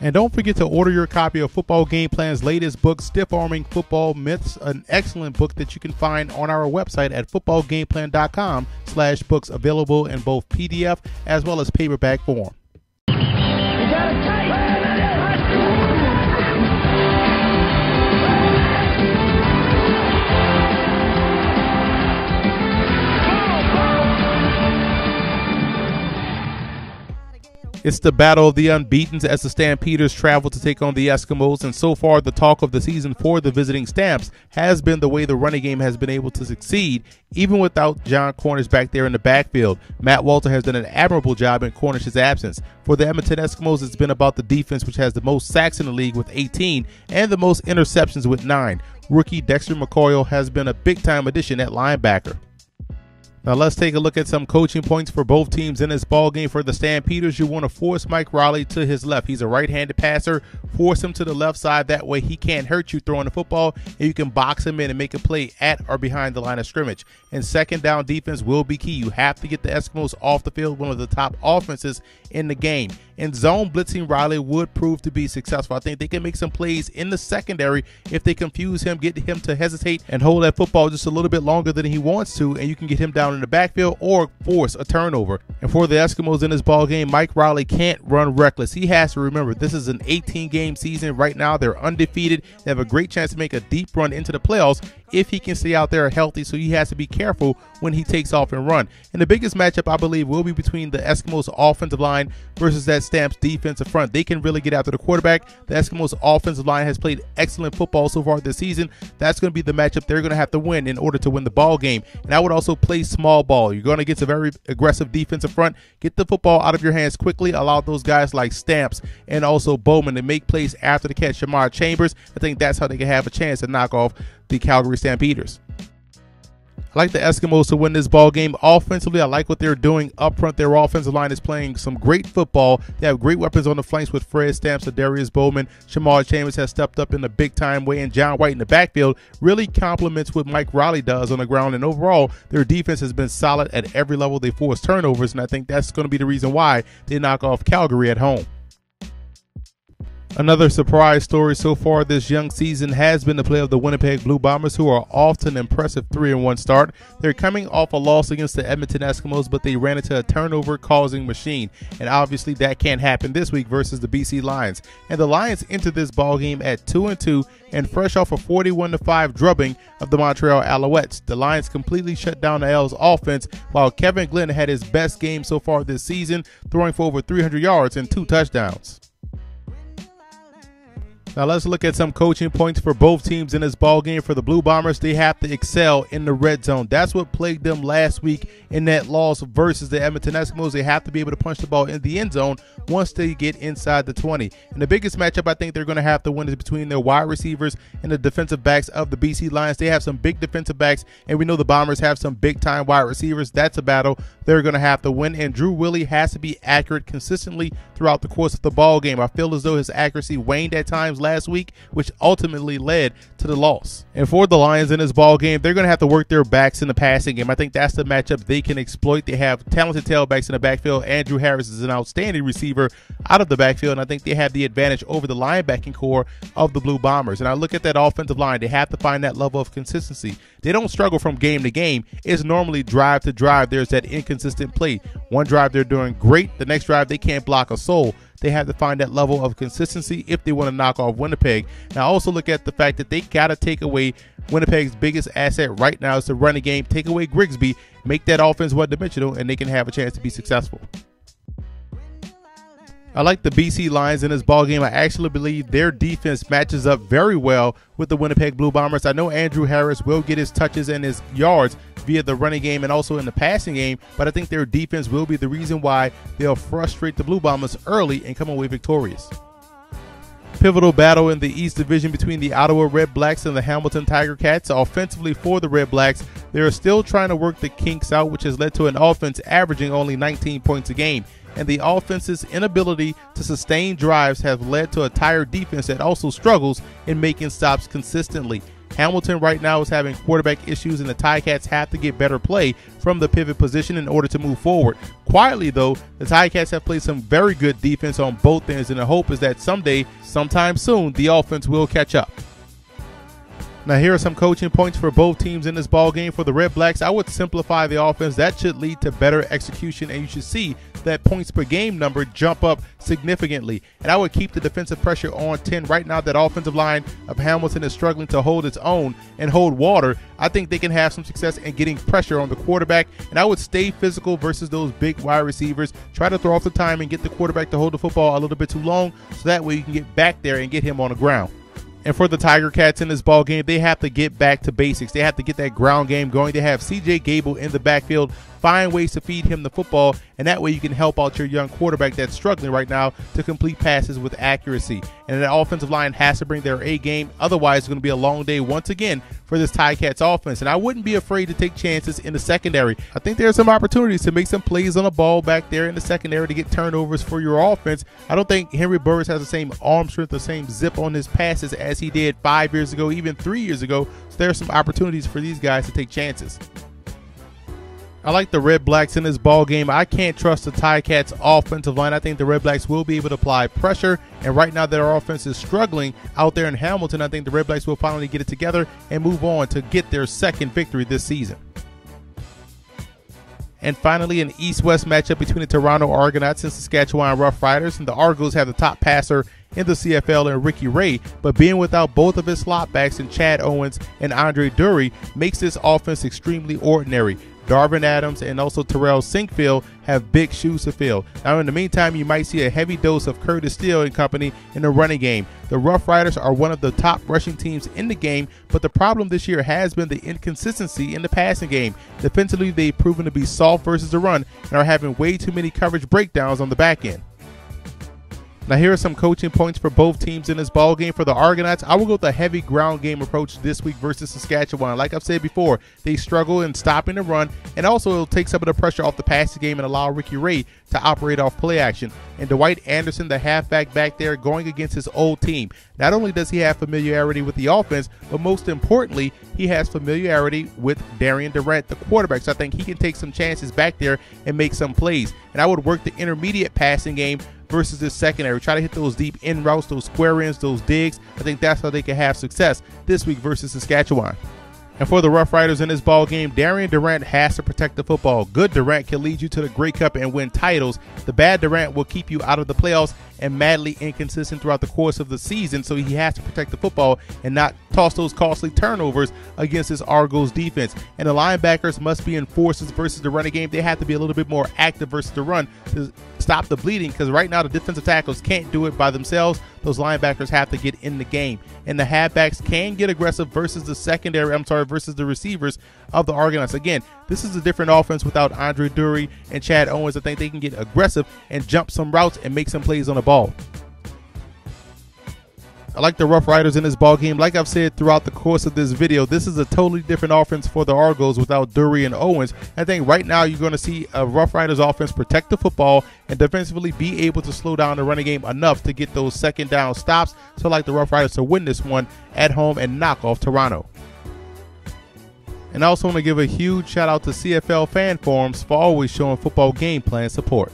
And don't forget to order your copy of Football Game Plan's latest book, Stiff Arming Football Myths, an excellent book that you can find on our website at footballgameplan.com/books, available in both PDF as well as paperback form. It's the battle of the unbeatens as the Stampeders travel to take on the Eskimos, and so far the talk of the season for the visiting Stamps has been the way the running game has been able to succeed, even without John Cornish back there in the backfield. Matt Walter has done an admirable job in Cornish's absence. For the Edmonton Eskimos, it's been about the defense, which has the most sacks in the league with 18 and the most interceptions with 9. Rookie Dexter McCoy has been a big-time addition at linebacker. Now let's take a look at some coaching points for both teams in this ball game. For the Stampeders, you want to force Mike Riley to his left. He's a right-handed passer. Force him to the left side. That way he can't hurt you throwing the football, and you can box him in and make a play at or behind the line of scrimmage. And second down defense will be key. You have to get the Eskimos off the field, one of the top offenses in the game. And zone blitzing Riley would prove to be successful. I think they can make some plays in the secondary if they confuse him, get him to hesitate and hold that football just a little bit longer than he wants to, and you can get him down in the backfield or force a turnover. And for the Eskimos in this ball game, Mike Riley can't run reckless. He has to remember this is an 18-game season. Right now they're undefeated. They have a great chance to make a deep run into the playoffs if he can stay out there healthy, so he has to be careful when he takes off and run. And the biggest matchup, I believe, will be between the Eskimos offensive line versus that Stamps defensive front. They can really get after the quarterback. The Eskimos offensive line has played excellent football so far this season. That's going to be the matchup they're going to have to win in order to win the ball game. And I would also play small ball. You're going to get a very aggressive defensive front. Get the football out of your hands quickly. Allow those guys like Stamps and also Bowman to make plays after the catch. Shamar Chambers, I think that's how they can have a chance to knock off the Calgary Stampeders. I like the Eskimos to win this ball game. Offensively, I like what they're doing up front. Their offensive line is playing some great football. They have great weapons on the flanks with Fred Stamps, Darius Bowman. Shamar Chambers has stepped up in a big-time way, and John White in the backfield really complements what Mike Riley does on the ground. And overall, their defense has been solid at every level. They force turnovers, and I think that's going to be the reason why they knock off Calgary at home. Another surprise story so far this young season has been the play of the Winnipeg Blue Bombers, who are off to an impressive 3-1 start. They're coming off a loss against the Edmonton Eskimos, but they ran into a turnover-causing machine, and obviously that can't happen this week versus the BC Lions. And the Lions entered this ballgame at 2-2 and fresh off a 41-5 drubbing of the Montreal Alouettes. The Lions completely shut down the L's offense, while Kevin Glenn had his best game so far this season, throwing for over 300 yards and 2 touchdowns. Now let's look at some coaching points for both teams in this ball game. For the Blue Bombers, they have to excel in the red zone. That's what plagued them last week in that loss versus the Edmonton Eskimos. They have to be able to punch the ball in the end zone once they get inside the 20. And the biggest matchup I think they're going to have to win is between their wide receivers and the defensive backs of the BC Lions. They have some big defensive backs, and we know the Bombers have some big-time wide receivers. That's a battle they're going to have to win, and Drew Willie has to be accurate consistently throughout the course of the ball game. I feel as though his accuracy waned at times last week, which ultimately led to the loss. And for the Lions in this ball game, they're going to have to work their backs in the passing game. I think that's the matchup they can exploit. They have talented tailbacks in the backfield. Andrew Harris is an outstanding receiver out of the backfield, and I think they have the advantage over the linebacking core of the Blue Bombers. And I look at that offensive line. They have to find that level of consistency. They don't struggle from game to game. It's normally drive to drive. There's that inconsistent play. One drive they're doing great. The next drive they can't block a soul. They have to find that level of consistency if they want to knock off Winnipeg. Now, I also look at the fact that they got to take away Winnipeg's biggest asset right now is the running game. Take away Grigsby, make that offense one-dimensional, and they can have a chance to be successful. I like the BC Lions in this ballgame. I actually believe their defense matches up very well with the Winnipeg Blue Bombers. I know Andrew Harris will get his touches and his yards via the running game and also in the passing game, but I think their defense will be the reason why they'll frustrate the Blue Bombers early and come away victorious. Pivotal battle in the East Division between the Ottawa Red Blacks and the Hamilton Tiger Cats. Offensively for the Red Blacks, they're still trying to work the kinks out, which has led to an offense averaging only 19 points a game. And the offense's inability to sustain drives have led to a tired defense that also struggles in making stops consistently. Hamilton right now is having quarterback issues, and the Ticats have to get better play from the pivot position in order to move forward. Quietly, though, the Ticats have played some very good defense on both ends, and the hope is that someday, sometime soon, the offense will catch up. Now, here are some coaching points for both teams in this ball game. For the Red Blacks, I would simplify the offense. That should lead to better execution, and you should see that points per game number jump up significantly. And I would keep the defensive pressure on 10. Right now, that offensive line of Hamilton is struggling to hold its own and hold water. I think they can have some success in getting pressure on the quarterback, and I would stay physical versus those big wide receivers. Try to throw off the time and get the quarterback to hold the football a little bit too long, so that way you can get back there and get him on the ground. And for the Tiger Cats in this ball game, they have to get back to basics. They have to get that ground game going. They have C.J. Gable in the backfield. Find ways to feed him the football, and that way you can help out your young quarterback that's struggling right now to complete passes with accuracy. And the offensive line has to bring their A game. Otherwise, it's going to be a long day once again for this Ticats offense. And I wouldn't be afraid to take chances in the secondary. I think there are some opportunities to make some plays on the ball back there in the secondary to get turnovers for your offense. I don't think Henry Burris has the same arm strength, the same zip on his passes as he did 5 years ago, even 3 years ago. So there are some opportunities for these guys to take chances. I like the Red Blacks in this ball game. I can't trust the Ticats offensive line. I think the Red Blacks will be able to apply pressure, and right now their offense is struggling out there in Hamilton. I think the Red Blacks will finally get it together and move on to get their second victory this season. And finally, an East-West matchup between the Toronto Argonauts and Saskatchewan Roughriders. And the Argos have the top passer in the CFL in Ricky Ray, but being without both of his slot backs in Chad Owens and Andre Dury makes this offense extremely ordinary. Darvin Adams and also Terrell Sinkfield have big shoes to fill. Now, in the meantime, you might see a heavy dose of Curtis Steele and company in the running game. The Rough Riders are one of the top rushing teams in the game, but the problem this year has been the inconsistency in the passing game. Defensively, they've proven to be soft versus the run and are having way too many coverage breakdowns on the back end. Now, here are some coaching points for both teams in this ball game. For the Argonauts, I will go with a heavy ground game approach this week versus Saskatchewan. Like I've said before, they struggle in stopping the run, and also it'll take some of the pressure off the passing game and allow Ricky Ray to operate off play action. And Dwight Anderson, the halfback back there, going against his old team. Not only does he have familiarity with the offense, but most importantly, he has familiarity with Darian Durant, the quarterback. So I think he can take some chances back there and make some plays. And I would work the intermediate passing game versus this secondary. Try to hit those deep in routes, those square ins, those digs. I think that's how they can have success this week versus Saskatchewan. And for the Rough Riders in this ball game, Darian Durant has to protect the football. Good Durant can lead you to the Grey Cup and win titles. The bad Durant will keep you out of the playoffs and madly inconsistent throughout the course of the season, so he has to protect the football and not toss those costly turnovers against this Argos defense. And the linebackers must be enforcers versus the running game. They have to be a little bit more active versus the run to stop the bleeding, because right now the defensive tackles can't do it by themselves. Those linebackers have to get in the game. And the halfbacks can get aggressive versus the versus the receivers of the Argonauts. Again, this is a different offense without Andre Dury and Chad Owens. I think they can get aggressive and jump some routes and make some plays on the ball. I like the Rough Riders in this ball game. Like I've said throughout the course of this video, this is a totally different offense for the Argos without Dury and Owens. I think right now you're going to see a Rough Riders offense protect the football and defensively be able to slow down the running game enough to get those second down stops. So I like the Rough Riders to win this one at home and knock off Toronto. And I also want to give a huge shout out to CFL Fan Forums for always showing football game plan support.